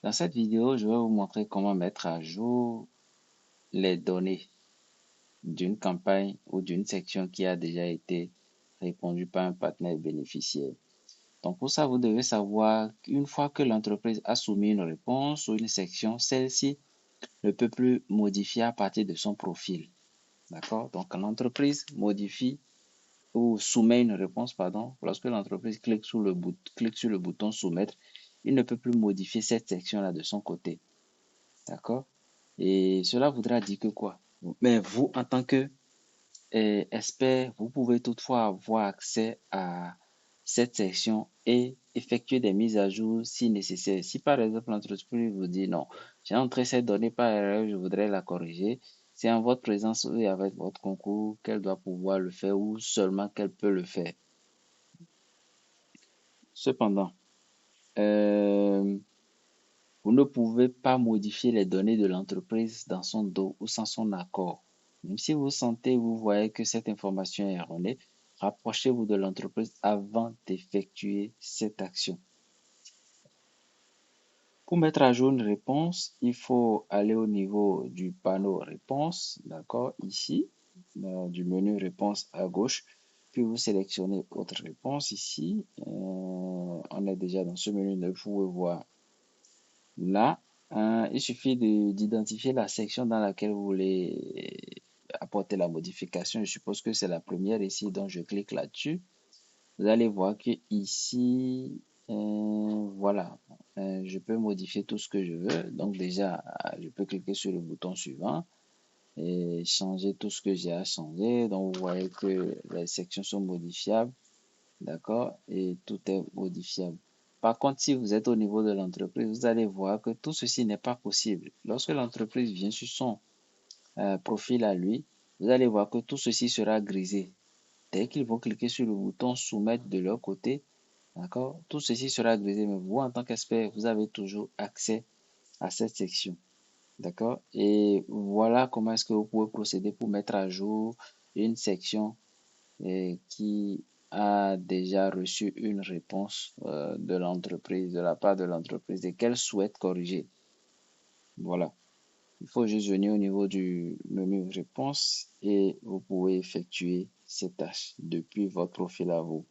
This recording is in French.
Dans cette vidéo, je vais vous montrer comment mettre à jour les données d'une campagne ou d'une section qui a déjà été répondue par un partenaire bénéficiaire. Donc pour ça, vous devez savoir qu'une fois que l'entreprise a soumis une réponse ou une section, celle-ci ne peut plus modifier à partir de son profil. D'accord? Donc l'entreprise modifie ou soumet une réponse, pardon. Lorsque l'entreprise clique sur le bouton soumettre, il ne peut plus modifier cette section-là de son côté. D'accord? Et cela voudra dire que quoi? Mais vous, en tant que expert, vous pouvez toutefois avoir accès à cette section et effectuer des mises à jour si nécessaire. Si par exemple l'entreprise vous dit non, j'ai entré cette donnée par erreur, je voudrais la corriger, c'est en votre présence et avec votre concours qu'elle doit pouvoir le faire ou seulement qu'elle peut le faire. Cependant, vous ne pouvez pas modifier les données de l'entreprise dans son dos ou sans son accord. Même si vous sentez, vous voyez que cette information est erronée, rapprochez-vous de l'entreprise avant d'effectuer cette action. Pour mettre à jour une réponse, il faut aller au niveau du panneau réponse, d'accord, ici, du menu réponse à gauche, puis vous sélectionnez autre réponse ici. On est déjà dans ce menu, vous pouvez voir là. Il suffit d'identifier la section dans laquelle vous voulez apporter la modification. Je suppose que c'est la première ici, donc je clique là-dessus. Vous allez voir que ici, voilà, je peux modifier tout ce que je veux. Donc déjà, je peux cliquer sur le bouton suivant et changer tout ce que j'ai à changer. Donc vous voyez que les sections sont modifiables, d'accord, et tout est modifiable. Par contre, si vous êtes au niveau de l'entreprise, vous allez voir que tout ceci n'est pas possible. Lorsque l'entreprise vient sur son profil à lui, vous allez voir que tout ceci sera grisé. Dès qu'ils vont cliquer sur le bouton soumettre de leur côté, d'accord, tout ceci sera grisé, mais vous, en tant qu'expert, vous avez toujours accès à cette section. D'accord? Et voilà comment est-ce que vous pouvez procéder pour mettre à jour une section qui a déjà reçu une réponse de l'entreprise, de la part de l'entreprise et qu'elle souhaite corriger. Voilà. Il faut juste venir au niveau du menu réponse et vous pouvez effectuer ces tâches depuis votre profil à vous.